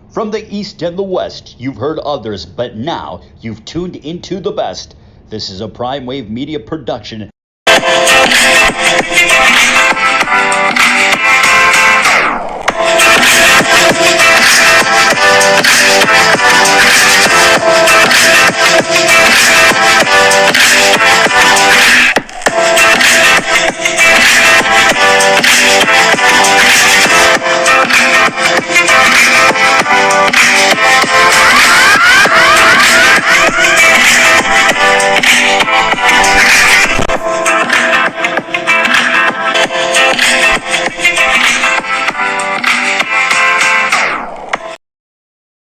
From the East and the West, you've heard others, but now you've tuned into the best. This is a Prime Wave Media production.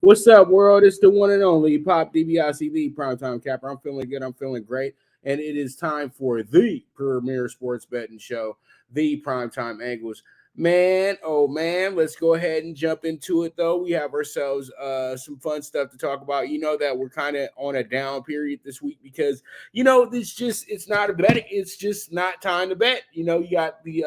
What's up, world? It's the one and only Pop DBIC, the Primetime Capper. I'm feeling good. I'm feeling great. And it is time for the premier sports betting show, the Primetime Angles. Man, oh man, let's go ahead and jump into it, though. We have ourselves some fun stuff to talk about. You know that we're kind of on a down period this week because, it's not a bet. It's just not time to bet. You got the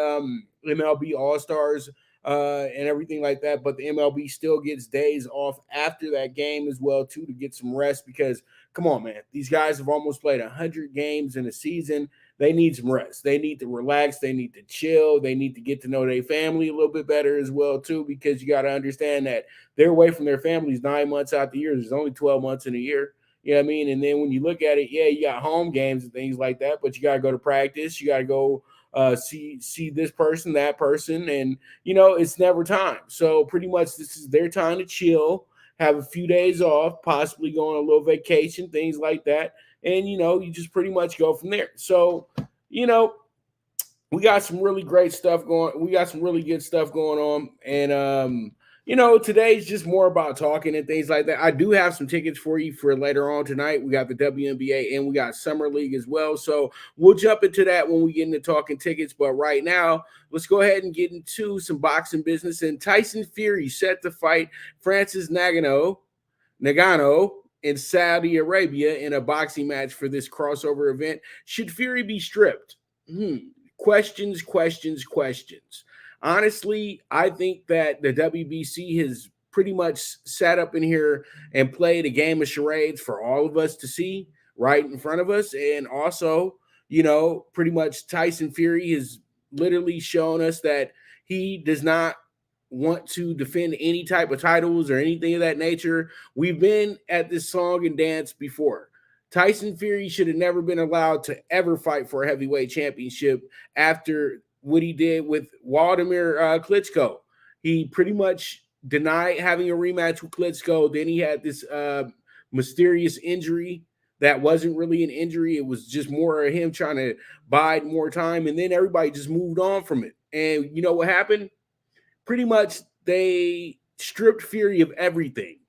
MLB All-Stars and everything like that. But the MLB still gets days off after that game as well, too, to get some rest because, come on, man, these guys have almost played 100 games in a season. They need some rest. They need to relax. They need to chill. They need to get to know their family a little bit better as well, too, because you got to understand that they're away from their families 9 months out the year. There's only 12 months in a year. You know what I mean? And then when you look at it, yeah, you got home games and things like that, but you got to go to practice. You got to go see this person, that person, and it's never time. So pretty much this is their time to chill, have a few days off, possibly go on a little vacation, things like that, and you just pretty much go from there. So we got some really great stuff going. We got some really good stuff going on, and today's just more about talking and things like that. I do have some tickets for you for later on tonight. We got the WNBA and we got Summer League as well. So we'll jump into that when we get into talking tickets. But right now, let's go ahead and get into some boxing business. And Tyson Fury set to fight Francis Ngannou in Saudi Arabia in a boxing match for this crossover event. Should Fury be stripped? Questions. Honestly, I think that the WBC has pretty much sat up in here and played a game of charades for all of us to see right in front of us. And also, pretty much Tyson Fury has literally shown us that he does not want to defend any type of titles or anything of that nature. We've been at this song and dance before. Tyson Fury should have never been allowed to ever fight for a heavyweight championship after what he did with Wladimir Klitschko. He pretty much denied having a rematch with Klitschko. Then he had this mysterious injury that wasn't really an injury. It was just more of him trying to bide more time. And then everybody just moved on from it. And you know what happened? Pretty much they stripped Fury of everything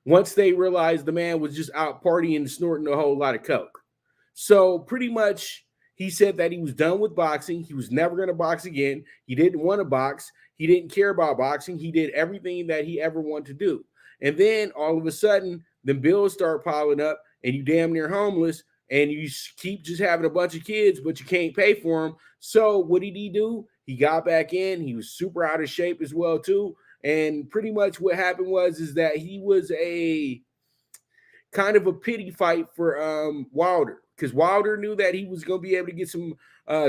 once they realized the man was just out partying and snorting a whole lot of coke. So pretty much he said that he was done with boxing. He was never going to box again. He didn't want to box. He didn't care about boxing. He did everything that he ever wanted to do. And then all of a sudden, the bills start piling up and you damn near homeless and you keep just having a bunch of kids, but you can't pay for them. So what did he do? He got back in. He was super out of shape as well, too. And pretty much what happened is that he was a kind of a pity fight for Wilder, because Wilder knew that he was going to be able to get some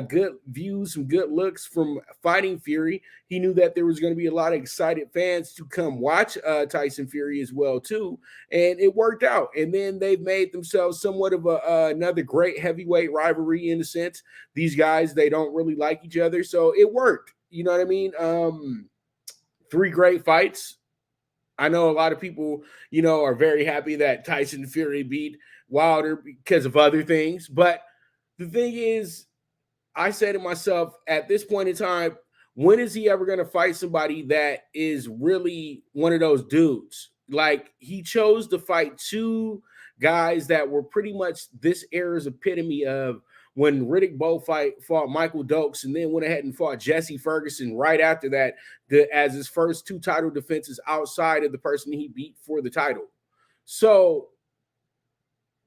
good views, some good looks from fighting Fury. He knew that there was going to be a lot of excited fans to come watch Tyson Fury as well, too. And it worked out. And then they've made themselves somewhat of another great heavyweight rivalry in a sense. These guys, they don't really like each other. So it worked. You know what I mean? 3 great fights. I know a lot of people, are very happy that Tyson Fury beat Wilder because of other things. But the thing is, I say to myself, at this point in time, when is he ever going to fight somebody that is really one of those dudes? Like, he chose to fight 2 guys that were pretty much this era's epitome of when Riddick Bowe fought Michael Dokes and then went ahead and fought Jesse Ferguson right after that as his first 2 title defenses outside of the person he beat for the title. So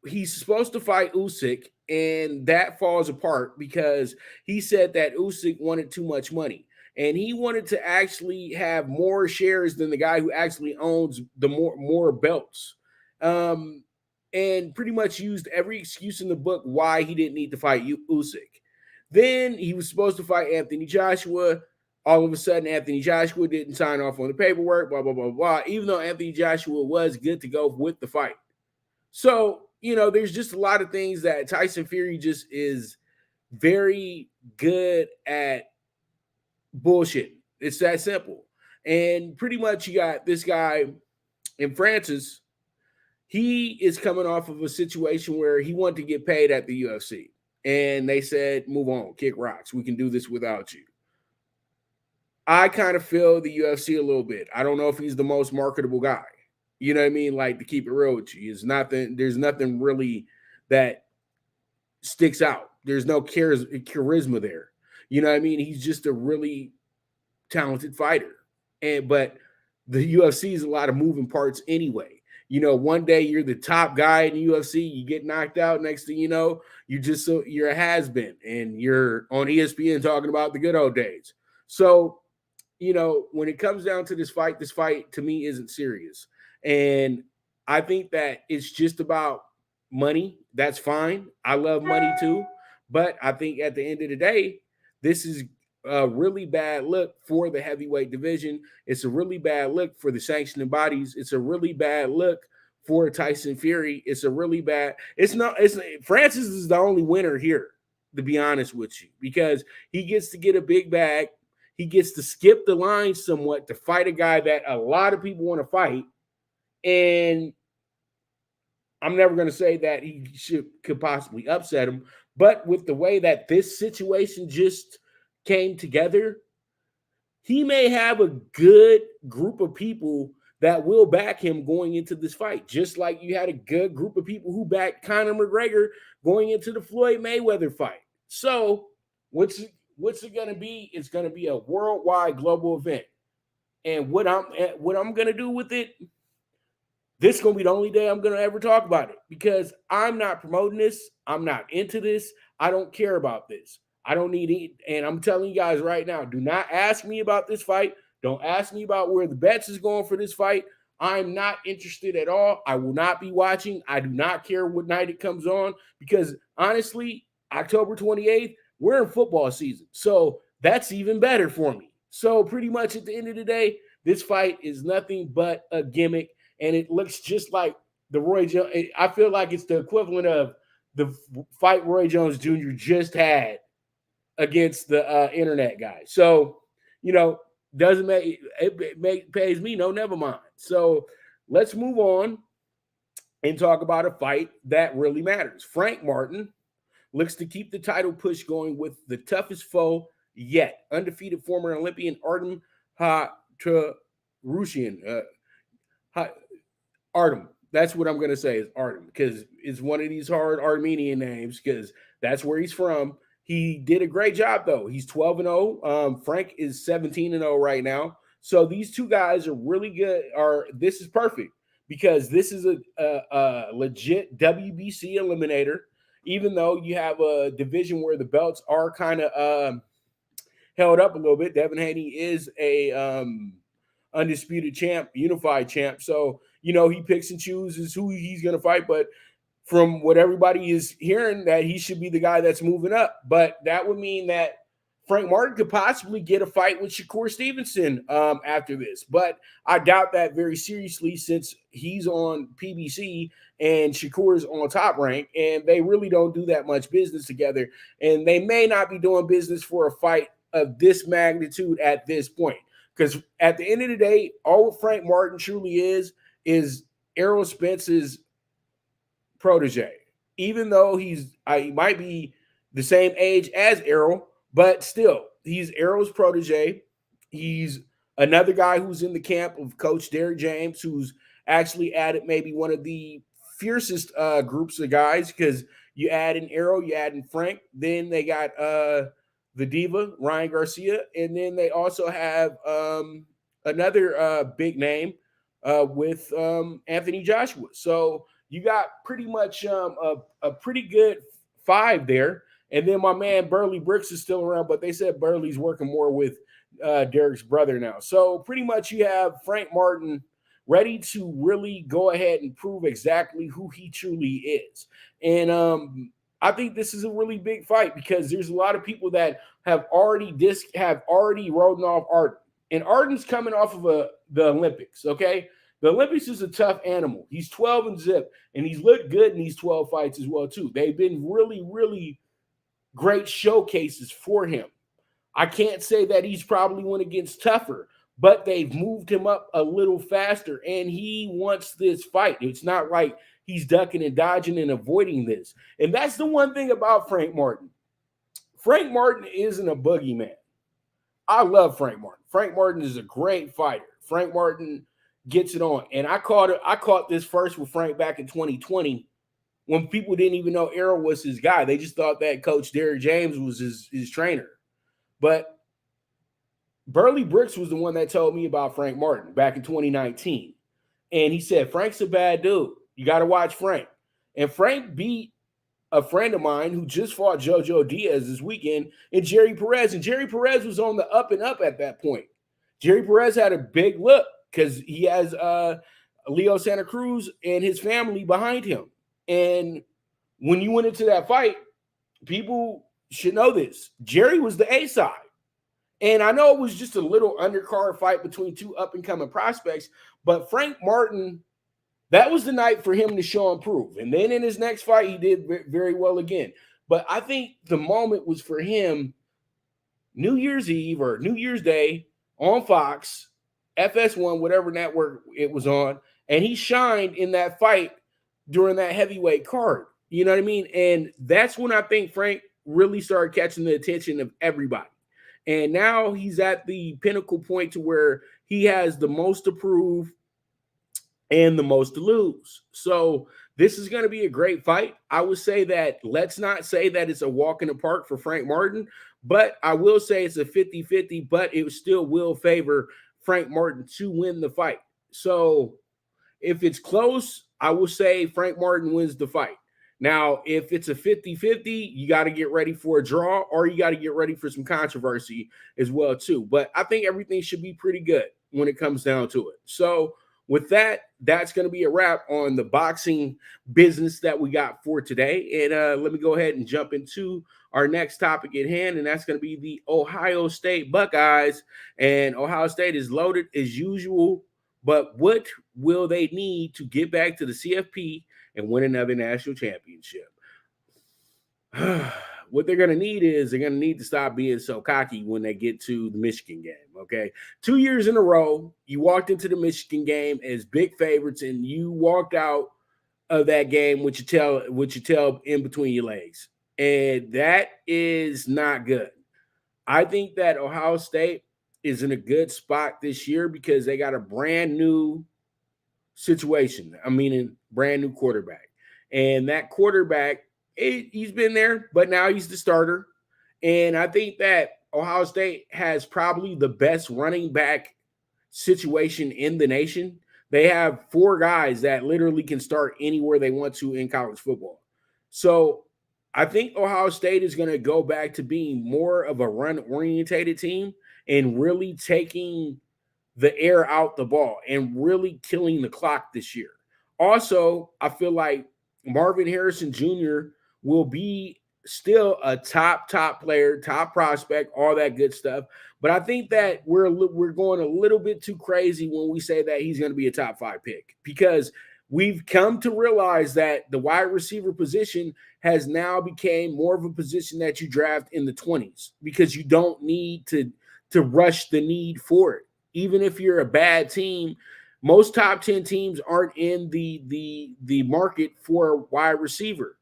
he's supposed to fight Usyk, and that falls apart because he said that Usyk wanted too much money. and he wanted to actually have more shares than the guy who actually owns the more belts. And pretty much used every excuse in the book why he didn't need to fight Usyk. Then he was supposed to fight Anthony Joshua. All of a sudden, Anthony Joshua didn't sign off on the paperwork, blah, blah, blah, blah, even though Anthony Joshua was good to go with the fight. So, there's just a lot of things that Tyson Fury just is very good at bullshit. It's that simple. And pretty much you got this guy in Francis. He is coming off of a situation where he wanted to get paid at the UFC. And they said, move on, kick rocks. We can do this without you. I kind of feel the UFC a little bit. I don't know if he's the most marketable guy. You know what I mean? Like, to keep it real with you, there's nothing really that sticks out. There's no charisma there. You know what I mean? He's just a really talented fighter. But the UFC is a lot of moving parts anyway. One day you're the top guy in the UFC, you get knocked out. Next thing you know, you're a has-been, and you're on ESPN talking about the good old days. So, when it comes down to this fight to me isn't serious. And I think that it's just about money. That's fine. I love money too. But I think at the end of the day, this is a really bad look for the heavyweight division. It's a really bad look for the sanctioning bodies. It's a really bad look for Tyson Fury. Francis is the only winner here, to be honest with you, because he gets to get a big bag. He gets to skip the line somewhat to fight a guy that a lot of people want to fight. And I'm never going to say that he could possibly upset him, but with the way that this situation just came together, he may have a good group of people that will back him going into this fight, just like you had a good group of people who backed Conor McGregor going into the Floyd Mayweather fight. So what's it going to be? It's going to be a worldwide global event. And what I'm going to do with it, this is going to be the only day I'm going to ever talk about it, because I'm not promoting this. I'm not into this. I don't care about this. I don't need it. And I'm telling you guys right now, do not ask me about this fight. Don't ask me about where the bets is going for this fight. I'm not interested at all. I will not be watching. I do not care what night it comes on, because honestly, October 28th, we're in football season. So that's even better for me. So pretty much at the end of the day, this fight is nothing but a gimmick. And it looks just like the Roy Jones. I feel like it's the equivalent of the fight Roy Jones Jr. just had against the internet guy. So, doesn't make it pays me no, never mind. So let's move on and talk about a fight that really matters. Frank Martin looks to keep the title push going with the toughest foe yet. Undefeated former Olympian Artem Harutyunyan. Artem. That's what I'm going to say is Artem, because it's one of these hard Armenian names, because that's where he's from. He did a great job, though. He's 12-0. Frank is 17-0 right now. So these two guys are really good. This is perfect, because this is a legit WBC eliminator, even though you have a division where the belts are kind of held up a little bit. Devin Haney is a undisputed champ, unified champ. So, he picks and chooses who he's going to fight. But from what everybody is hearing, that he should be the guy that's moving up. But that would mean that Frank Martin could possibly get a fight with Shakur Stevenson after this. But I doubt that very seriously, since he's on PBC and Shakur's on Top Rank, and they really don't do that much business together. And they may not be doing business for a fight of this magnitude at this point. Because at the end of the day, all Frank Martin truly is Errol Spence's protege. Even though he might be the same age as Errol, but still, he's Errol's protege. He's another guy who's in the camp of Coach Derrick James, who's actually added maybe one of the fiercest groups of guys, because you add in Errol, you add in Frank, then they got the Diva, Ryan Garcia, and then they also have another big name with Anthony Joshua. So you got pretty much a pretty good five there. And then my man Burley Brooks is still around, but they said Burley's working more with Derek's brother now. So pretty much you have Frank Martin ready to really go ahead and prove exactly who he truly is. And I think this is a really big fight because there's a lot of people that have already written off Artem. And Artem's coming off of the Olympics, okay? The Olympics is a tough animal. He's 12-0, and he's looked good in these 12 fights as well, too. They've been really, really great showcases for him. I can't say that he's probably went against tougher, but they've moved him up a little faster, and he wants this fight. It's not like he's ducking and dodging and avoiding this. And that's the one thing about Frank Martin. Frank Martin isn't a boogeyman. I love Frank Martin. Frank Martin is a great fighter. Frank Martin gets it on. And I caught this first with Frank back in 2020 when people didn't even know Errol was his guy. They just thought that Coach Derrick James was his trainer. But Burley Brooks was the one that told me about Frank Martin back in 2019. And he said, Frank's a bad dude. You got to watch Frank. And Frank beat a friend of mine who just fought JoJo Diaz this weekend and Jerry Perez. And Jerry Perez was on the up and up at that point. Jerry Perez had a big look because he has Leo Santa Cruz and his family behind him. And when you went into that fight, people should know this. Jerry was the A side. And I know it was just a little undercard fight between two up-and-coming prospects, but Frank Martin, that was the night for him to show and prove. And then in his next fight, he did very well again. But I think the moment was for him New Year's Eve or New Year's Day on Fox, FS1, whatever network it was on, and he shined in that fight during that heavyweight card. You know what I mean? And that's when I think Frank really started catching the attention of everybody. And now he's at the pinnacle point to where he has the most to prove and the most to lose. So this is going to be a great fight. I would say that let's not say that it's a walk in the park for Frank Martin, but I will say it's a 50-50, but it still will favor Frank Martin to win the fight. So if it's close, I will say Frank Martin wins the fight. Now, if it's a 50-50, you got to get ready for a draw or you got to get ready for some controversy as well, too. But I think everything should be pretty good when it comes down to it. So with that, that's going to be a wrap on the boxing business that we got for today. And let me go ahead and jump into our next topic at hand, and that's going to be the Ohio State Buckeyes. And Ohio State is loaded as usual, but what will they need to get back to the CFP and win another national championship? What they're going to need is they're going to need to stop being so cocky when they get to the Michigan game, okay? 2 years in a row, you walked into the Michigan game as big favorites, and you walked out of that game with your tail in between your legs. And that is not good. I think that Ohio State is in a good spot this year because they got a brand new situation. I mean, a brand new quarterback. And that quarterback, he's been there, but now he's the starter. And I think that Ohio State has probably the best running back situation in the nation. They have 4 guys that literally can start anywhere they want to in college football. So I think Ohio State is going to go back to being more of a run-orientated team and really taking the air out the ball and really killing the clock this year. Also, I feel like Marvin Harrison Jr. will be still a top player, top prospect, all that good stuff. But I think that we're going a little bit too crazy when we say that he's going to be a top 5 pick, because we've come to realize that the wide receiver position has now became more of a position that you draft in the 20s because you don't need to rush the need for it. Even if you're a bad team, most top 10 teams aren't in the market for a wide receiver.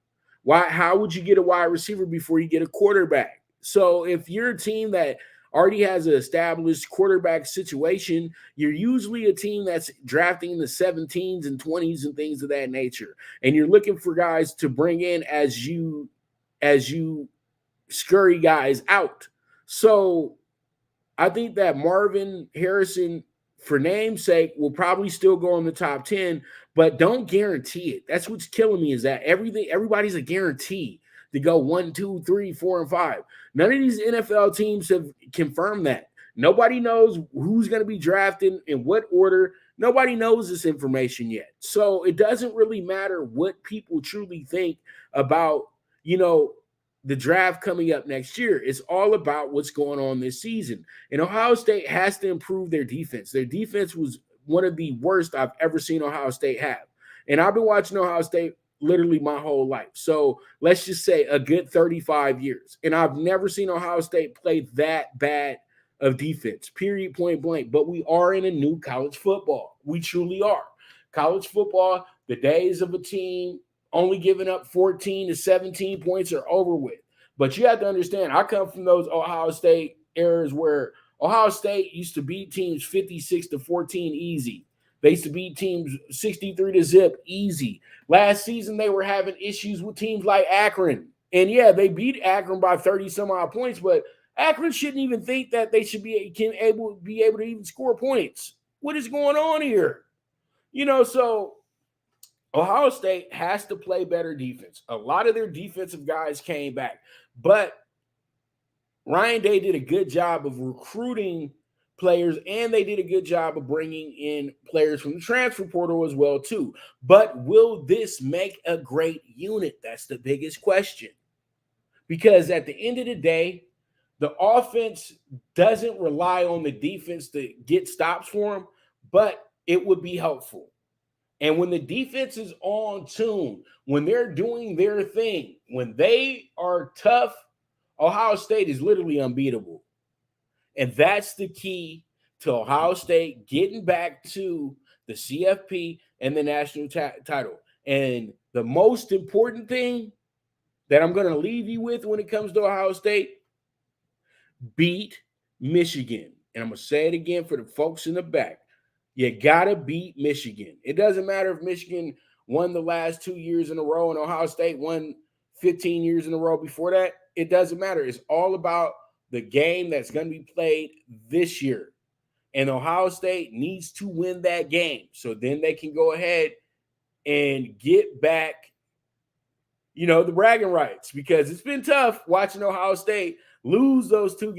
How would you get a wide receiver before you get a quarterback? So if you're a team that already has an established quarterback situation, you're usually a team that's drafting in the 17s and 20s and things of that nature. And you're looking for guys to bring in as you scurry guys out. So I think that Marvin Harrison, for name's sake, will probably still go in the top 10, but don't guarantee it. That's what's killing me, is that everybody's a guarantee to go 1, 2, 3, 4, and 5. None of these NFL teams have confirmed that. Nobody knows who's going to be drafted in what order. Nobody knows this information yet. So it doesn't really matter what people truly think about, the draft coming up next year. It's all about what's going on this season. And Ohio State has to improve their defense. Their defense was one of the worst I've ever seen Ohio State have. And I've been watching Ohio State literally my whole life. So let's just say a good 35 years. And I've never seen Ohio State play that bad of defense, period, point blank. But we are in a new college football. We truly are. College football, the days of a team only giving up 14 to 17 points are over with. But you have to understand, I come from those Ohio State eras where Ohio State used to beat teams 56 to 14 easy. They used to beat teams 63 to zip easy. Last season, they were having issues with teams like Akron. And yeah, they beat Akron by 30 some odd points, but Akron shouldn't even think that they should be able to even score points. What is going on here? So Ohio State has to play better defense. A lot of their defensive guys came back, but Ryan Day did a good job of recruiting players, and they did a good job of bringing in players from the transfer portal as well too. But will this make a great unit? That's the biggest question. Because at the end of the day, the offense doesn't rely on the defense to get stops for them, but it would be helpful. And when the defense is on tune, when they're doing their thing, when they are tough, Ohio State is literally unbeatable. And that's the key to Ohio State getting back to the CFP and the national title. And the most important thing that I'm going to leave you with when it comes to Ohio State, beat Michigan. And I'm going to say it again for the folks in the back. You got to beat Michigan. It doesn't matter if Michigan won the last 2 years in a row and Ohio State won 15 years in a row before that. It doesn't matter. It's all about the game that's going to be played this year. And Ohio State needs to win that game. So then they can go ahead and get back, the bragging rights, because it's been tough watching Ohio State lose those 2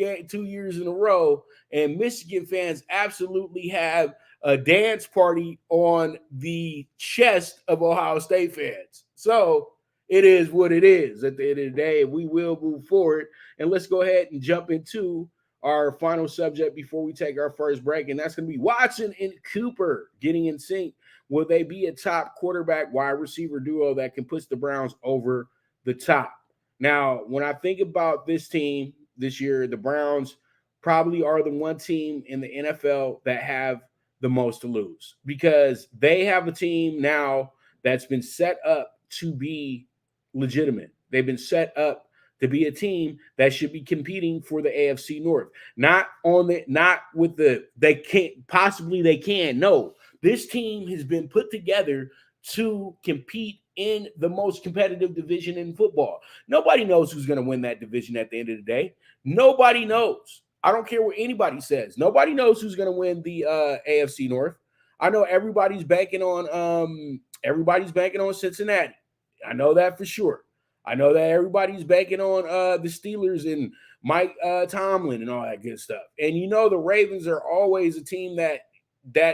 years in a row. And Michigan fans absolutely have a dance party on the chest of Ohio State fans. So it is what it is at the end of the day. We will move forward. And let's go ahead and jump into our final subject before we take our first break. And that's going to be Watson and Cooper getting in sync. Will they be a top quarterback wide receiver duo that can push the Browns over the top? Now, when I think about this team this year, the Browns probably are the one team in the NFL that have the most to lose, because they have a team now that's been set up to be legitimate. They've been set up to be a team that should be competing for the AFC North. Not with they can. No, this team has been put together to compete in the most competitive division in football. Nobody knows who's going to win that division at the end of the day. Nobody knows. I don't care what anybody says. Nobody knows who's going to win the AFC North. I know everybody's banking on Cincinnati. I know that for sure. I know that everybody's banking on the Steelers and Mike Tomlin and all that good stuff. And the Ravens are always a team that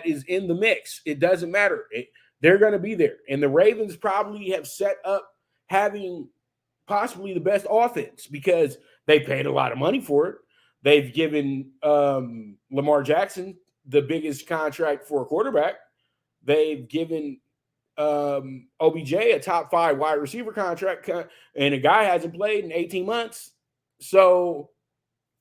is in the mix. It doesn't matter. They're going to be there. And the Ravens probably have set up having possibly the best offense because they paid a lot of money for it. They've given Lamar Jackson the biggest contract for a quarterback. They've given OBJ a top 5 wide receiver contract, and a guy hasn't played in 18 months. So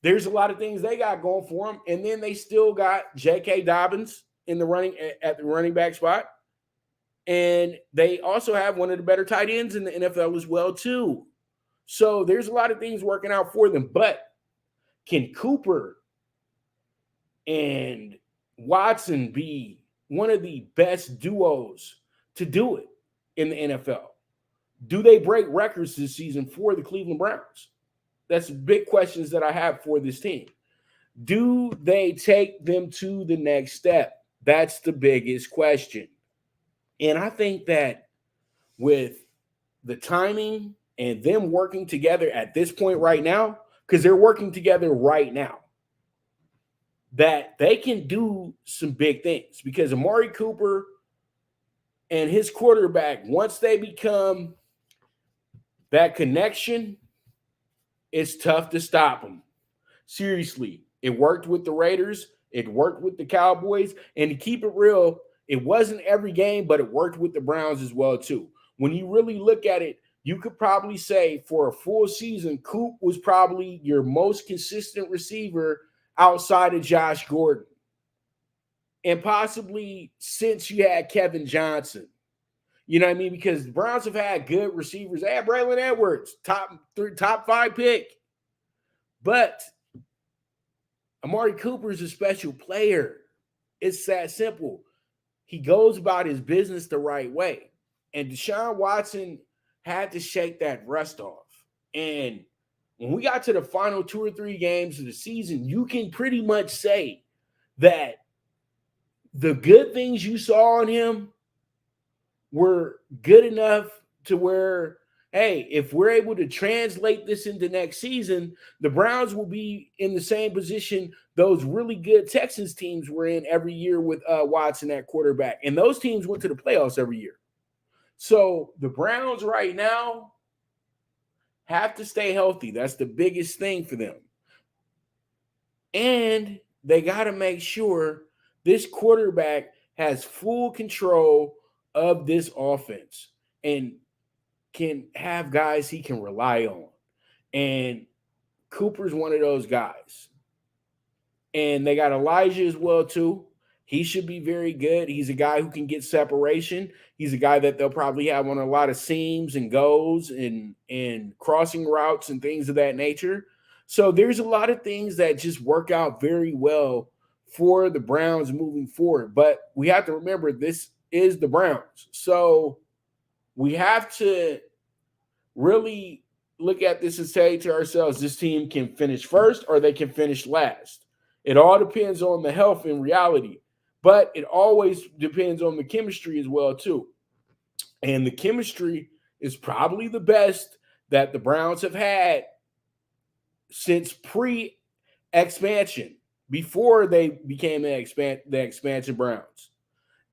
there's a lot of things they got going for them. And then they still got J.K. Dobbins at the running back spot. And they also have one of the better tight ends in the NFL as well, too. So there's a lot of things working out for them. But can Cooper and Watson be one of the best duos to do it in the NFL? Do they break records this season for the Cleveland Browns? That's big questions that I have for this team. Do they take them to the next step? That's the biggest question. And I think that with the timing and them working together at this point right now, because they're working together right now, that they can do some big things because Amari Cooper and his quarterback, once they become that connection, it's tough to stop them. Seriously, it worked with the Raiders. It worked with the Cowboys. And to keep it real, it wasn't every game, but it worked with the Browns as well, too. When you really look at it, you could probably say for a full season, Coop was probably your most consistent receiver outside of Josh Gordon. And possibly since you had Kevin Johnson. You know what I mean? Because the Browns have had good receivers. They had Braylon Edwards, top 5 pick. But Amari Cooper is a special player. It's that simple. He goes about his business the right way. And Deshaun Watson had to shake that rust off. And when we got to the final 2 or 3 games of the season, you can pretty much say that the good things you saw on him were good enough to where, hey, if we're able to translate this into next season, the Browns will be in the same position those really good Texans teams were in every year with Watson at quarterback. And those teams went to the playoffs every year. So the Browns right now have to stay healthy. That's the biggest thing for them. And they got to make sure this quarterback has full control of this offense and can have guys he can rely on. And Cooper's one of those guys. And they got Elijah as well, too. He should be very good. He's a guy who can get separation. He's a guy that they'll probably have on a lot of seams and goes and crossing routes and things of that nature. So there's a lot of things that just work out very well for the Browns moving forward. But we have to remember this is the Browns. So we have to really look at this and say to ourselves, this team can finish first or they can finish last. It all depends on the health in reality, but it always depends on the chemistry as well, too. And the chemistry is probably the best that the Browns have had since pre-expansion, before they became the expansion Browns.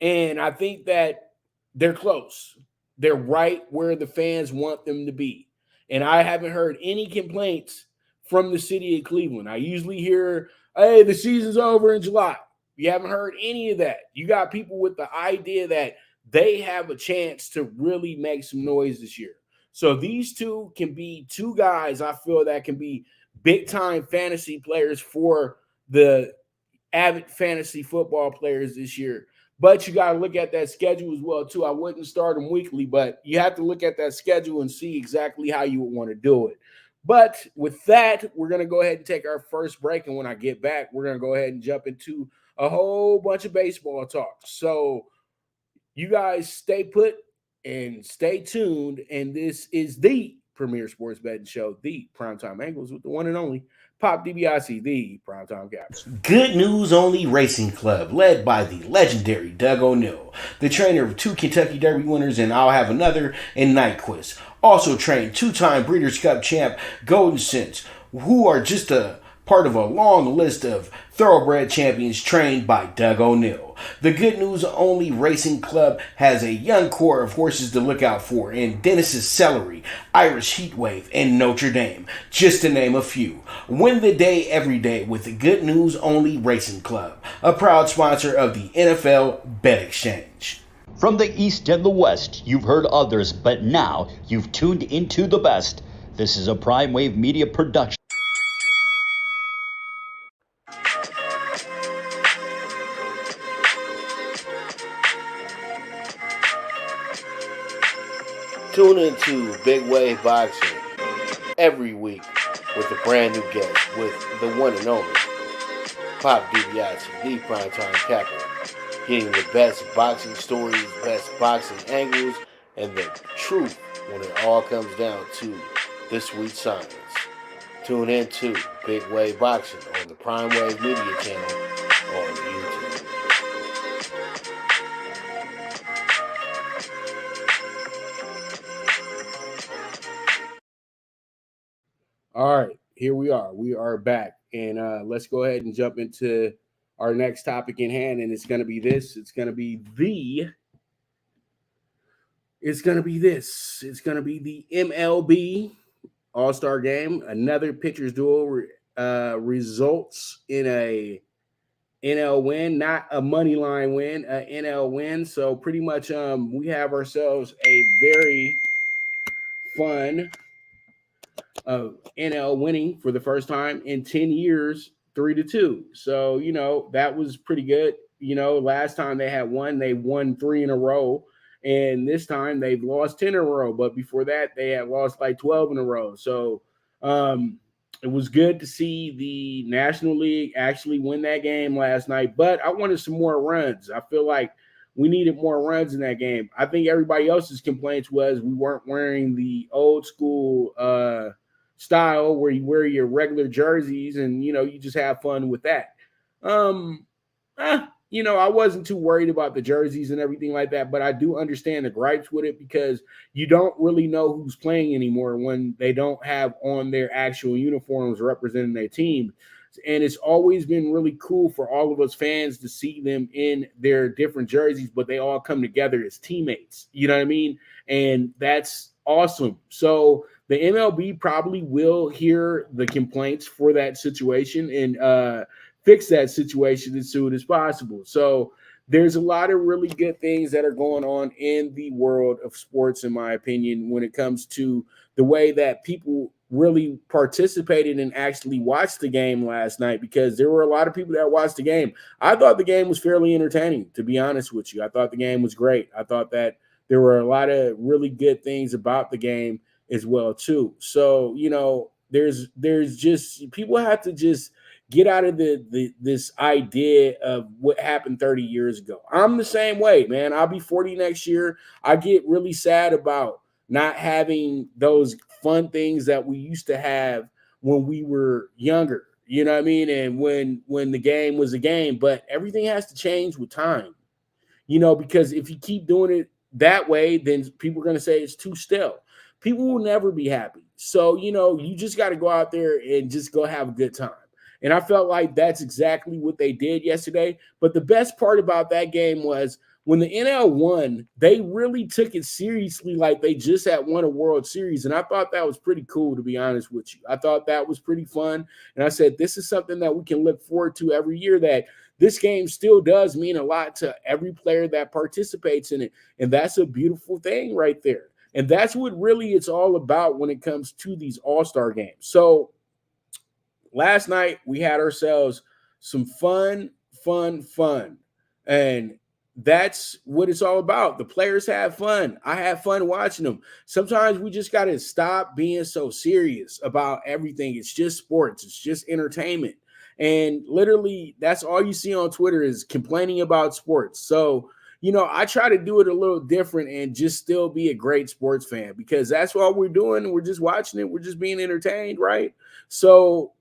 And I think that they're close. They're right where the fans want them to be. And I haven't heard any complaints from the city of Cleveland. I usually hear, hey, the season's over in July. You haven't heard any of that. You got people with the idea that they have a chance to really make some noise this year. So these two can be two guys I feel that can be big-time fantasy players for the avid fantasy football players this year. But you got to look at that schedule as well, too. I wouldn't start them weekly, but you have to look at that schedule and see exactly how you would want to do it. But with that, we're going to go ahead and take our first break. And when I get back, we're going to go ahead and jump into a whole bunch of baseball talk. So you guys stay put and stay tuned. And this is the premier sports betting show, the Primetime Angles, with the one and only Pop DiBiase, the Primetime Captain. Good News Only Racing Club, led by the legendary Doug O'Neill, the trainer of 2 Kentucky Derby winners and I'll Have Another and Nyquist. Also trained 2-time Breeders' Cup champ Golden Sense, who are just a part of a long list of thoroughbred champions trained by Doug O'Neill. The Good News Only Racing Club has a young core of horses to look out for in Dennis's Celery, Irish Heatwave, and Notre Dame, just to name a few. Win the day every day with the Good News Only Racing Club, a proud sponsor of the NFL Bet Exchange. From the East and the West, you've heard others, but now you've tuned into the best. This is a Prime Wave Media production. Tune into Big Wave Boxing every week with a brand new guest with the one and only Pop DiBiase, the Primetime Captain, getting the best boxing stories, best boxing angles, and the truth when it all comes down to the sweet science. Tune into Big Wave Boxing on the Prime Wave Media channel on YouTube. All right, here we are. We are back. And let's go ahead and jump into our next topic in hand, and it's going to be this. It's going to be the MLB All-Star Game. Another pitcher's duel results in a NL win, not a money line win, a NL win. So pretty much we have ourselves a very fun NL winning for the first time in 10 years, 3-2. So, that was pretty good. Last time they won 3 in a row. And this time they've lost 10 in a row. But before that, they had lost like 12 in a row. So it was good to see the National League actually win that game last night. But I wanted some more runs. I feel like we needed more runs in that game. I think everybody else's complaints was we weren't wearing the old school style where you wear your regular jerseys and, you just have fun with that. I wasn't too worried about the jerseys and everything like that, but I do understand the gripes with it because you don't really know who's playing anymore when they don't have on their actual uniforms representing their team. And it's always been really cool for all of us fans to see them in their different jerseys, but they all come together as teammates. You know what I mean? And that's awesome. So the MLB probably will hear the complaints for that situation and fix that situation as soon as possible. So there's a lot of really good things that are going on in the world of sports, in my opinion, when it comes to the way that people really participated and actually watched the game last night, because there were a lot of people that watched the game. I thought the game was fairly entertaining, to be honest with you. I thought the game was great. I thought that there were a lot of really good things about the game as well, too. So, there's just people have to just get out of this idea of what happened 30 years ago. I'm the same way, man. I'll be 40 next year. I get really sad about not having those fun things that we used to have when we were younger. You know what I mean? And when the game was a game, but everything has to change with time, because if you keep doing it that way, then people are going to say it's too stale. People will never be happy. So, you just got to go out there and just go have a good time. And I felt like that's exactly what they did yesterday. But the best part about that game was when the NL won, they really took it seriously like they just had won a World Series. And I thought that was pretty cool, to be honest with you. I thought that was pretty fun. And I said, this is something that we can look forward to every year, that this game still does mean a lot to every player that participates in it. And that's a beautiful thing right there. And that's what really it's all about when it comes to these All-Star games. So last night, we had ourselves some fun. And that's what it's all about. The players have fun. I have fun watching them. Sometimes we just got to stop being so serious about everything. It's just sports. It's just entertainment. And literally, that's all you see on Twitter is complaining about sports. So, I try to do it a little different and just still be a great sports fan, because that's what we're doing. We're just watching it. We're just being entertained, right? So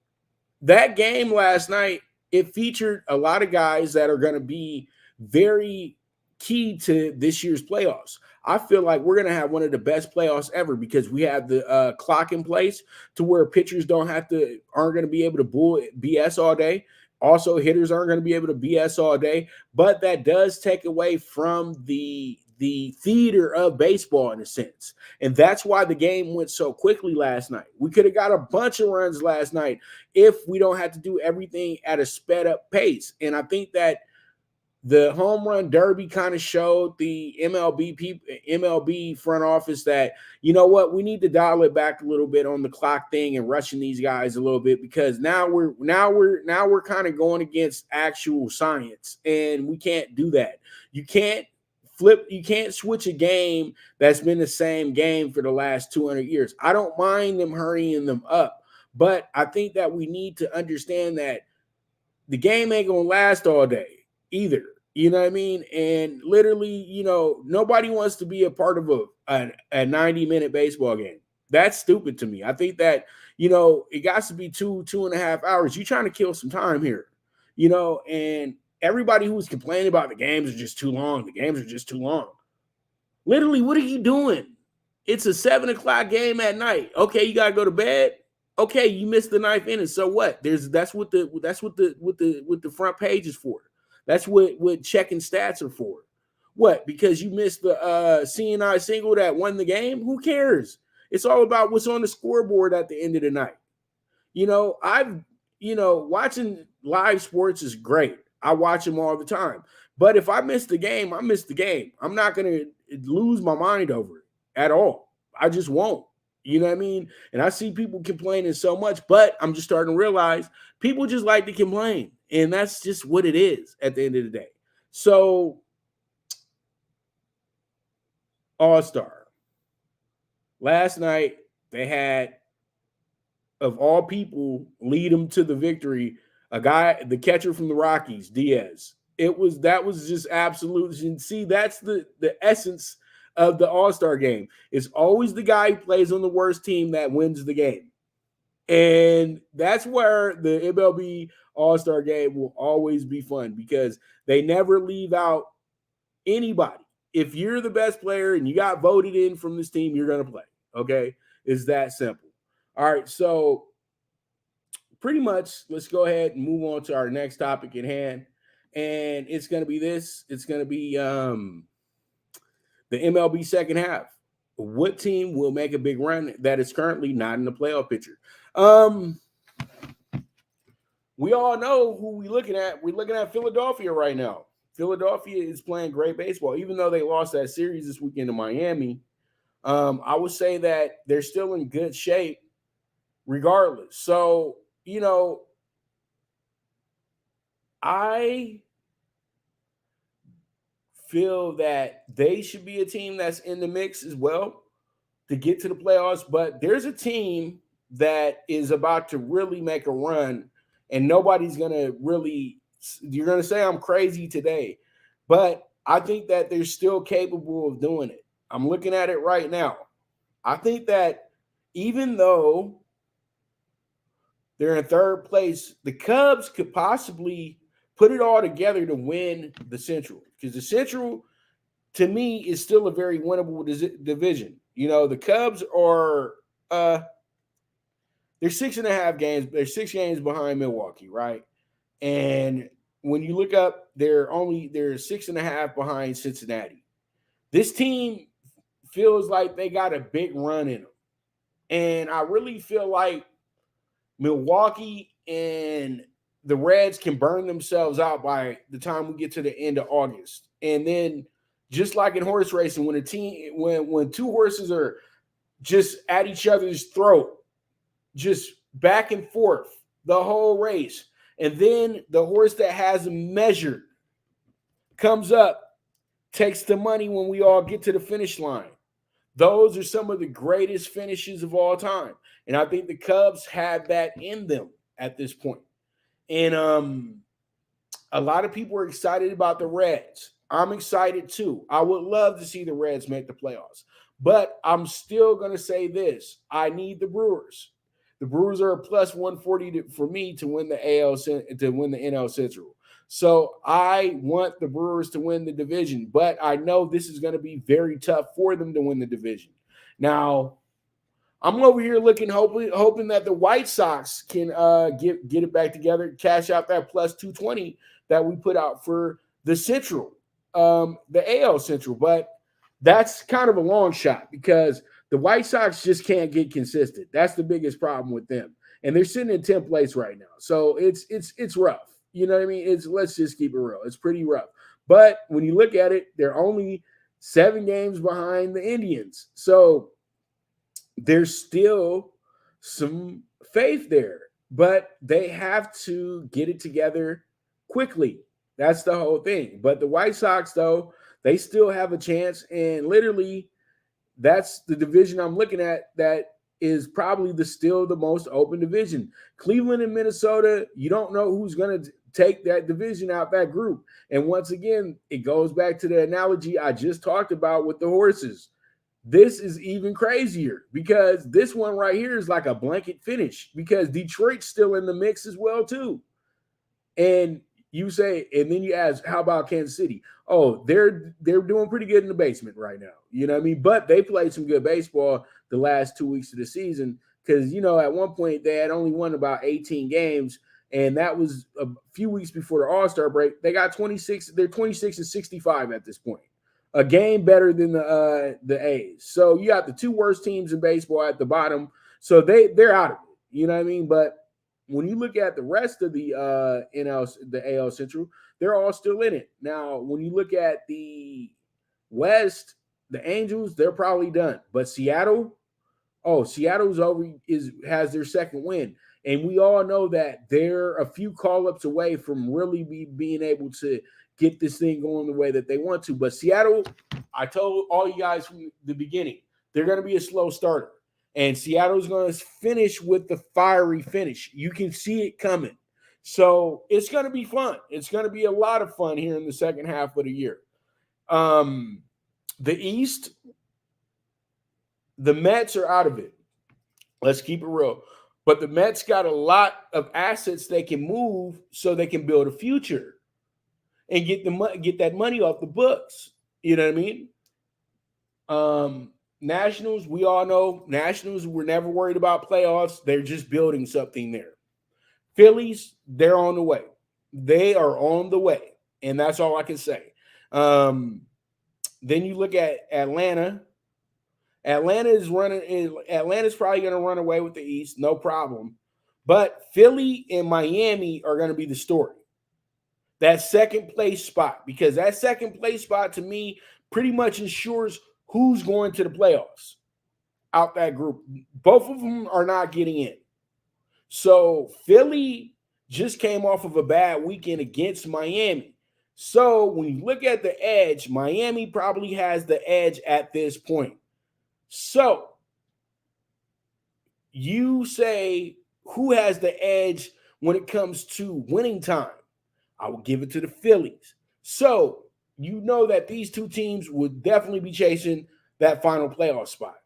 that game last night, it featured a lot of guys that are going to be very key to this year's playoffs. I feel like we're going to have one of the best playoffs ever, because we have the clock in place to where pitchers aren't going to be able to BS all day. Also, hitters aren't going to be able to BS all day, but that does take away from the theater of baseball in a sense. And that's why the game went so quickly last night. We could have got a bunch of runs last night if we don't have to do everything at a sped up pace. And I think that the home run derby kind of showed the MLB front office that, we need to dial it back a little bit on the clock thing and rushing these guys a little bit, because now we're kind of going against actual science, and we can't do that. You can't switch a game that's been the same game for the last 200 years. I don't mind them hurrying them up, but I think that we need to understand that the game ain't going to last all day either. You know what I mean? And literally, nobody wants to be a part of a 90-minute baseball game. That's stupid to me. I think that, it got to be 2.5 hours. You're trying to kill some time here, and everybody who's complaining about the games are just too long. The games are just too long. Literally, what are you doing? It's a 7 o'clock game at night. Okay, you got to go to bed. Okay, you missed the ninth inning. So what? That's what the front page is for. That's what checking stats are for. What? Because you missed the CNI single that won the game? Who cares? It's all about what's on the scoreboard at the end of the night. Watching live sports is great. I watch them all the time. But if I miss the game, I miss the game. I'm not going to lose my mind over it at all. I just won't. You know what I mean? And I see people complaining so much, but I'm just starting to realize people just like to complain. And that's just what it is at the end of the day. So, All-Star. Last night, they had, of all people, lead them to the victory, a guy, the catcher from the Rockies, Diaz. That was just absolute. And see, that's the essence of the All-Star game. It's always the guy who plays on the worst team that wins the game. And that's where the MLB All-Star game will always be fun, because they never leave out anybody. If you're the best player and you got voted in from this team, you're going to play. Okay? It's that simple. All right, so pretty much let's go ahead and move on to our next topic at hand. And it's going to be this. It's going to be the MLB second half. What team will make a big run that is currently not in the playoff picture? We all know who we're looking at. We're looking at Philadelphia right now. Philadelphia is playing great baseball, even though they lost that series this weekend to Miami. I would say that they're still in good shape regardless. So, I feel that they should be a team that's in the mix as well to get to the playoffs. But there's a team that is about to really make a run, and nobody's going to really – you're going to say I'm crazy today, but I think that they're still capable of doing it. I'm looking at it right now. I think that even though they're in third place, the Cubs could possibly put it all together to win the Central, because the Central, to me, is still a very winnable division. The Cubs are they're 6.5 games. They're 6 games behind Milwaukee, right? And when you look up, they're 6.5 behind Cincinnati. This team feels like they got a big run in them, and I really feel like Milwaukee and the Reds can burn themselves out by the time we get to the end of August. And then, just like in horse racing, when two horses are just at each other's throat, just back and forth the whole race, and then the horse that has them measured comes up, takes the money when we all get to the finish line. Those are some of the greatest finishes of all time. And I think the Cubs have that in them at this point. And a lot of people are excited about the Reds. I'm excited too. I would love to see the Reds make the playoffs. But I'm still going to say this. I need the Brewers. The Brewers are a plus 140 for me to win the NL Central. So I want the Brewers to win the division, but I know this is going to be very tough for them to win the division. Now, I'm over here hoping that the White Sox can get it back together, cash out that plus 220 that we put out for the Central, the AL Central. But that's kind of a long shot, because the White Sox just can't get consistent. That's the biggest problem with them, and they're sitting in 10th place right now. So it's rough. You know what I mean? Let's just keep it real. It's pretty rough. But when you look at it, they're only 7 games behind the Indians. So there's still some faith there, but they have to get it together quickly. That's the whole thing. But the White Sox, though, they still have a chance, and literally that's the division I'm looking at that is probably still the most open division. Cleveland and Minnesota, you don't know who's going to take that division out, that group. And once again, it goes back to the analogy I just talked about with the horses. This is even crazier, because this one right here is like a blanket finish, because Detroit's still in the mix as well too. And you say, and then you ask, how about Kansas City? Oh, they're doing pretty good in the basement right now. You know what I mean? But they played some good baseball the last 2 weeks of the season. because, at one point they had only won about 18 games, and that was a few weeks before the All-Star break. They got 26. They're 26-65 at this point, a game better than the A's. So you got the two worst teams in baseball at the bottom. So they're out of it. You know what I mean? But when you look at the rest of the AL Central, they're all still in it. Now, when you look at the West, the Angels, they're probably done. But Seattle's has their second win. And we all know that they're a few call-ups away from really being able to get this thing going the way that they want to. But Seattle, I told all you guys from the beginning, they're going to be a slow starter. And Seattle's going to finish with the fiery finish. You can see it coming. So it's going to be fun. It's going to be a lot of fun here in the second half of the year. The East, the Mets are out of it. Let's keep it real. But the Mets got a lot of assets they can move so they can build a future and get that money off the books. You know what I mean? Nationals, we all know Nationals were never worried about playoffs. They're just building something there. Phillies, they're on the way. They are on the way. And that's all I can say. Then you look at Atlanta. Atlanta's probably going to run away with the East, no problem. But Philly and Miami are going to be the story. That second place spot, because that second place spot to me pretty much ensures who's going to the playoffs out that group. Both of them are not getting in. So Philly just came off of a bad weekend against Miami. So when you look at the edge, Miami probably has the edge at this point. So you say who has the edge when it comes to winning time? I will give it to the Phillies. So you know that these two teams would definitely be chasing that final playoff spot.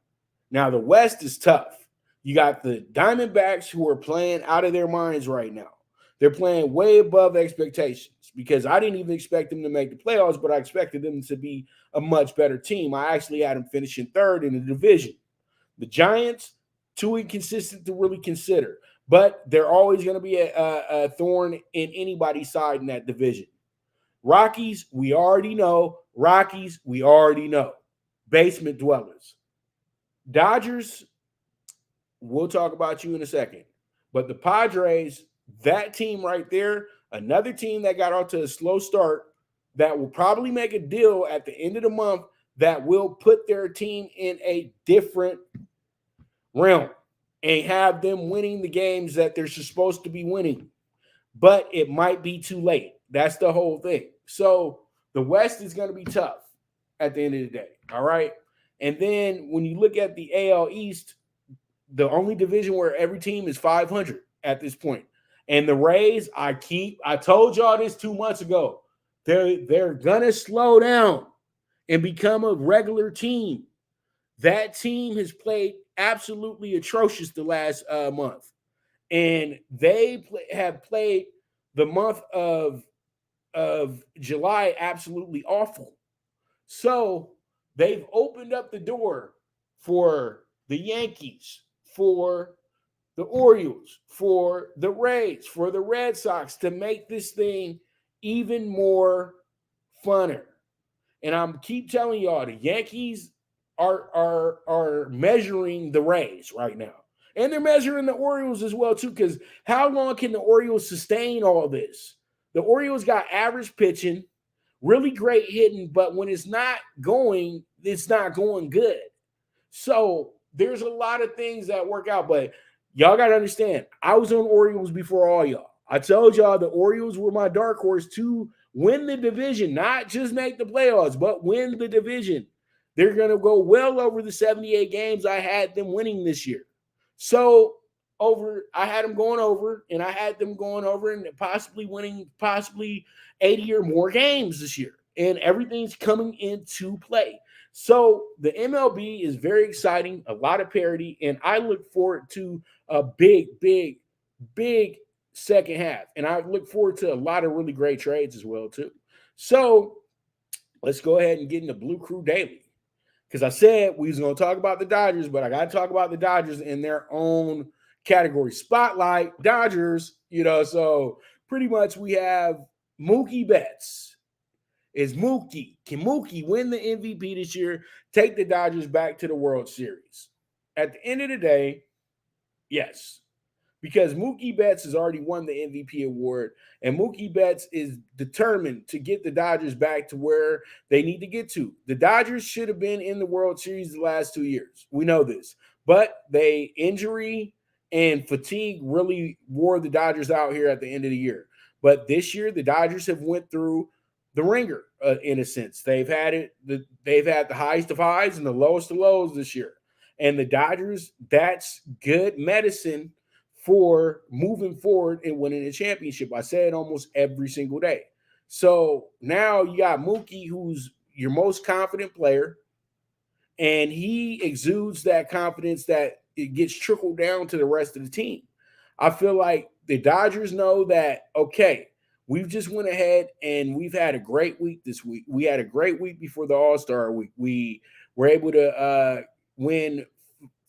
Now, the West is tough. You got the Diamondbacks who are playing out of their minds right now. They're playing way above expectations because I didn't even expect them to make the playoffs, but I expected them to be a much better team. I actually had them finishing third in the division. The Giants, too inconsistent to really consider, but they're always going to be a thorn in anybody's side in that division. Rockies, we already know. Basement dwellers. Dodgers, we'll talk about you in a second. But the Padres, that team right there, another team that got off to a slow start that will probably make a deal at the end of the month that will put their team in a different realm and have them winning the games that they're supposed to be winning. But it might be too late. That's the whole thing. So the West is going to be tough at the end of the day. All right. And then when you look at the AL East, the only division where every team is 500 at this point. And the Rays, I told y'all this 2 months ago. They're going to slow down and become a regular team. That team has played absolutely atrocious the last month. And they have played the month of July absolutely awful. So they've opened up the door for the Yankees, for the Orioles, for the Rays, for the Red Sox to make this thing even more funner. And I'm keep telling y'all, the Yankees are measuring the Rays right now. And they're measuring the Orioles as well, too, because how long can the Orioles sustain all this? The Orioles got average pitching, really great hitting, but when it's not going good. So there's a lot of things that work out, but y'all got to understand, I was on Orioles before all y'all. I told y'all the Orioles were my dark horse to win the division, not just make the playoffs, but win the division. They're going to go well over the 78 games I had them winning this year. So I had them going over, and I had them going over and possibly winning 80 or more games this year. And everything's coming into play. So the MLB is very exciting, a lot of parity, and I look forward to a big, big, big second half. And I look forward to a lot of really great trades as well, too. So let's go ahead and get into Blue Crew Daily. because I said we was going to talk about the Dodgers, but I got to talk about the Dodgers in their own category. Spotlight, Dodgers, so pretty much we have Mookie Betts. Can Mookie win the MVP this year, take the Dodgers back to the World Series? At the end of the day, yes. Because Mookie Betts has already won the MVP award, and Mookie Betts is determined to get the Dodgers back to where they need to get to. The Dodgers should have been in the World Series the last 2 years. We know this. But injury and fatigue really wore the Dodgers out here at the end of the year. But this year, the Dodgers have went through the ringer, in a sense. They've had the highest of highs and the lowest of lows this year. And the Dodgers, that's good medicine for moving forward and winning a championship. I say it almost every single day. So now you got Mookie, who's your most confident player, and he exudes that confidence that it gets trickled down to the rest of the team. I feel like the Dodgers know that, okay, we've just went ahead and we've had a great week this week. We had a great week before the All-Star week. We were able to win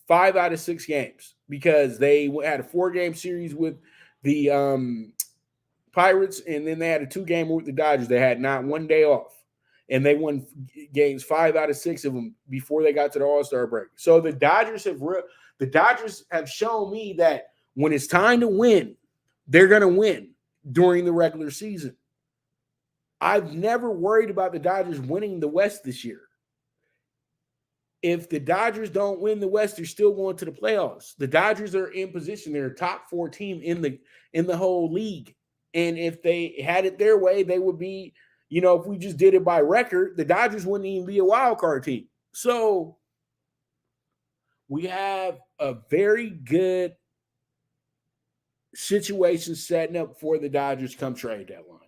5 out of 6 games because they had a 4-game series with the Pirates, and then they had a 2-game with the Dodgers. They had not one day off, and they won games 5 out of 6 of them before they got to the All-Star break. So the Dodgers have shown me that when it's time to win, they're going to win during the regular season. I've never worried about the Dodgers winning the West this year. If the Dodgers don't win the West, they're still going to the playoffs. The Dodgers are in position. They're a top 4 team in the whole league. And if they had it their way, they would be, if we just did it by record, the Dodgers wouldn't even be a wild card team. So we have a very good situation setting up for the Dodgers come trade deadline.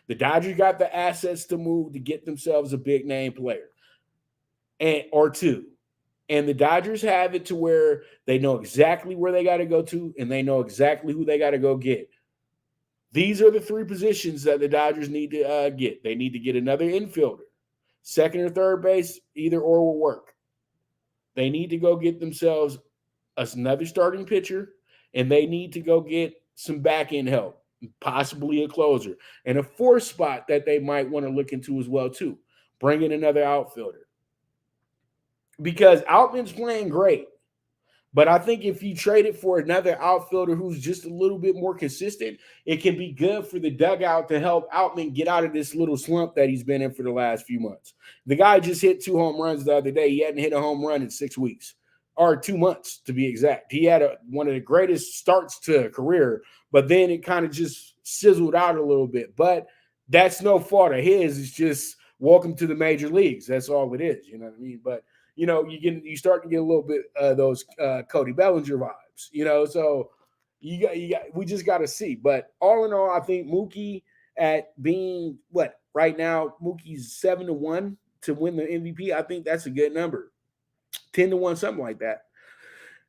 The Dodgers got the assets to move to get themselves a big name player. Or 2. And the Dodgers have it to where they know exactly where they got to go to, and they know exactly who they got to go get. These are the 3 positions that the Dodgers need to get. They need to get another infielder. Second or third base, either or will work. They need to go get themselves another starting pitcher, and they need to go get some back-end help, possibly a closer. And a 4th spot that they might want to look into as well, too. Bring in another outfielder. Because Outman's playing great. But I think if you trade it for another outfielder who's just a little bit more consistent, it can be good for the dugout to help Outman get out of this little slump that he's been in for the last few months. The guy just hit 2 home runs the other day. He hadn't hit a home run in 6 weeks, or 2 months to be exact. He had one of the greatest starts to a career, but then it kind of just sizzled out a little bit. But that's no fault of his. It's just welcome to the major leagues. That's all it is. You know what I mean? But you start to get a little bit those Cody Bellinger vibes, so we just got to see. But all in all, I think Mookie at being right now, Mookie's 7-1 to win the MVP. I think that's a good number, 10-1, something like that.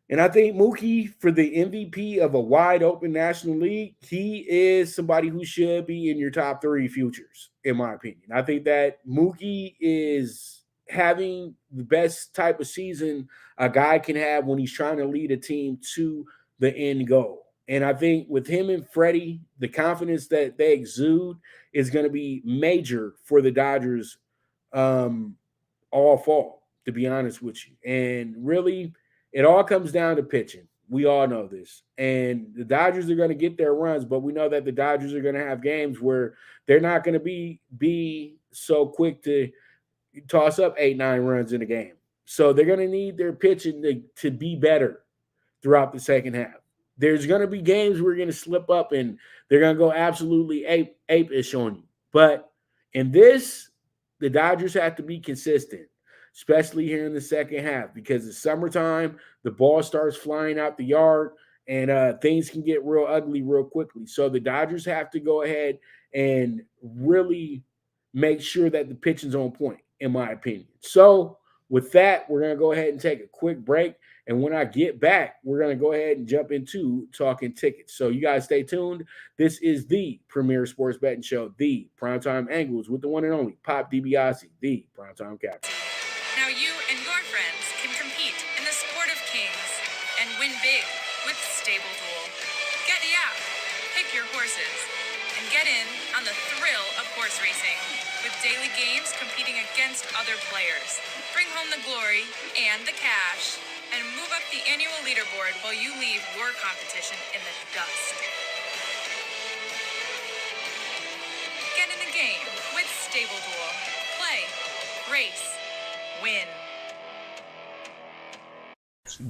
And I think Mookie, for the MVP of a wide open National League, he is somebody who should be in your top 3 futures, in my opinion. I think that Mookie is having the best type of season a guy can have when he's trying to lead a team to the end goal. And I think with him and Freddie, the confidence that they exude is going to be major for the Dodgers all fall, to be honest with you. And really, it all comes down to pitching. We all know this. And the Dodgers are going to get their runs, but we know that the Dodgers are going to have games where they're not going to be so quick to toss up 8-9 runs in a game. So they're going to need their pitching to be better throughout the second half. There's going to be games where you're going to slip up and they're going to go absolutely ape-ish on you. But in this, the Dodgers have to be consistent, especially here in the second half, because it's summertime, the ball starts flying out the yard, and things can get real ugly real quickly. So the Dodgers have to go ahead and really make sure that the pitching's on point, in my opinion. So with that, we're going to go ahead and take a quick break. And when I get back, we're going to go ahead and jump into Talkin Tickets. So you guys stay tuned. This is the premier sports betting show, the Primetime Angles, with the one and only Pop DiBiase, the Primetime Captain. Now you and your friends can compete in the sport of kings and win big with Stable Duel. Get the app, pick your horses, and get in on the thrill of horse racing with daily games competing against other players. Bring home the glory and the cash, and move up the annual leaderboard while you leave your competition in the dust. Get in the game with Stable Duel. Play, race, win.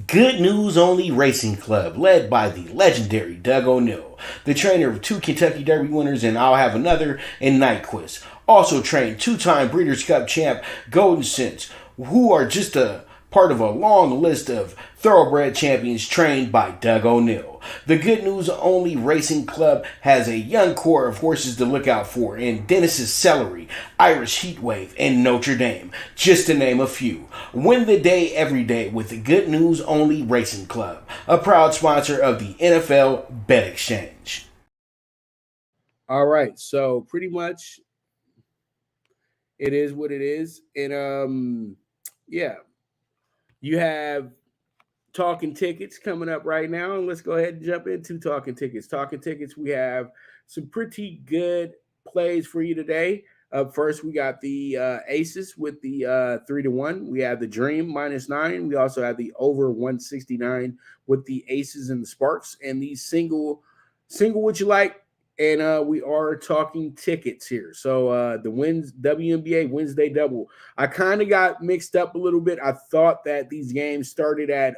Good News Only Racing Club, led by the legendary Doug O'Neill, the trainer of 2 Kentucky Derby winners and I'll Have Another and Nyquist. Also trained 2-time Breeders' Cup champ Golden Sense, who are just a part of a long list of thoroughbred champions trained by Doug O'Neill. The Good News Only Racing Club has a young core of horses to look out for in Dennis's Celery, Irish Heatwave, and Notre Dame, just to name a few. Win the day every day with the Good News Only Racing Club, a proud sponsor of the NFL Bet Exchange. All right, so pretty much it is what it is. And yeah, you have Talkin Tickets coming up right now, and let's go ahead and jump into Talkin Tickets. Talkin Tickets, we have some pretty good plays for you today. Up first, we got the Aces with the 3-1. We have the Dream -9. We also have the over 169 with the Aces and the Sparks, and the single what you like. And we are talking tickets here. So the WNBA Wednesday double. I kind of got mixed up a little bit. I thought that these games started at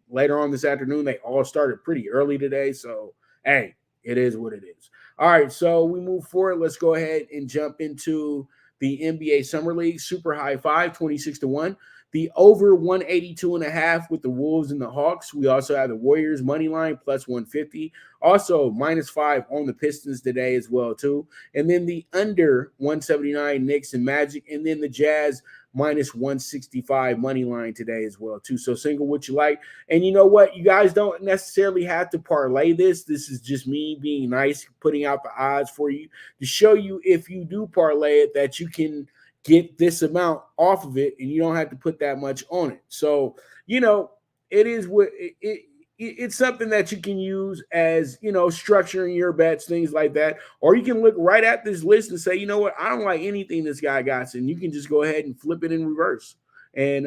later on this afternoon. They all started pretty early today. So, hey, it is what it is. All right, so we move forward. Let's go ahead and jump into the NBA Summer League. Super high five, 26-1. The over 182.5 with the Wolves and the Hawks. We also have the Warriors money line plus 150. Also -5 on the Pistons today as well too. And then the under 179 Knicks and Magic. And then the Jazz -165 money line today as well too. So single what you like. And you know what? You guys don't necessarily have to parlay this. This is just me being nice, putting out the odds for you to show you if you do parlay it that you can get this amount off of it and you don't have to put that much on it. So, you know, it is what it's something that you can use as, you know, structuring your bets, things like that. Or you can look right at this list and say, you know what, I don't like anything this guy got. And you can just go ahead and flip it in reverse. And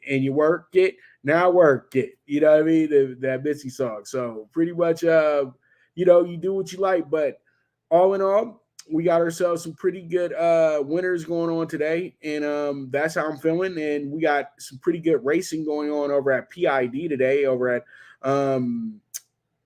you work it, now work it. You know what I mean? That Missy song. So pretty much, you know, you do what you like. But all in all, we got ourselves some pretty good winners going on today, and that's how I'm feeling. And we got some pretty good racing going on over at PID today, over at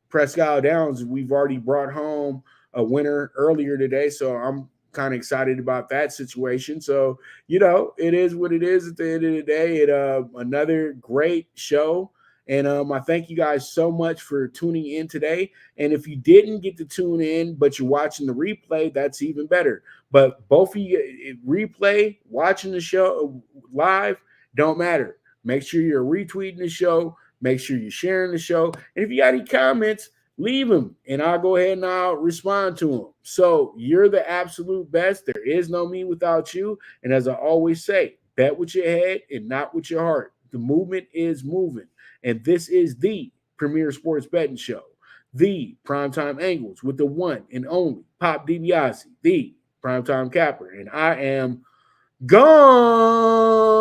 Presque Isle Downs. We've already brought home a winner earlier today, so I'm kind of excited about that situation. So, you know, it is what it is at the end of the day. Another great show. And I thank you guys so much for tuning in today. And if you didn't get to tune in, but you're watching the replay, that's even better. But both of you, replay, watching the show live, don't matter. Make sure you're retweeting the show. Make sure you're sharing the show. And if you got any comments, leave them, and I'll go ahead and I'll respond to them. So you're the absolute best. There is no me without you. And as I always say, bet with your head and not with your heart. The movement is moving. And this is the premier sports betting show, the Primetime Angles, with the one and only Pop DiBiase, the Primetime Capper. And I am gone.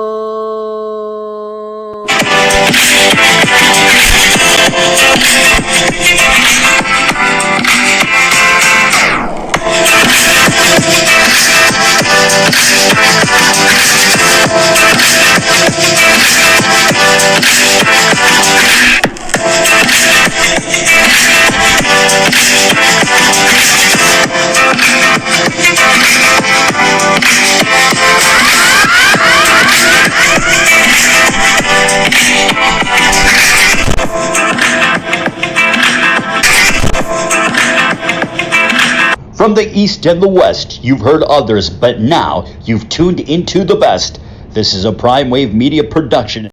From the East and the West, you've heard others, but now you've tuned into the best. This is a Prime Wave Media production.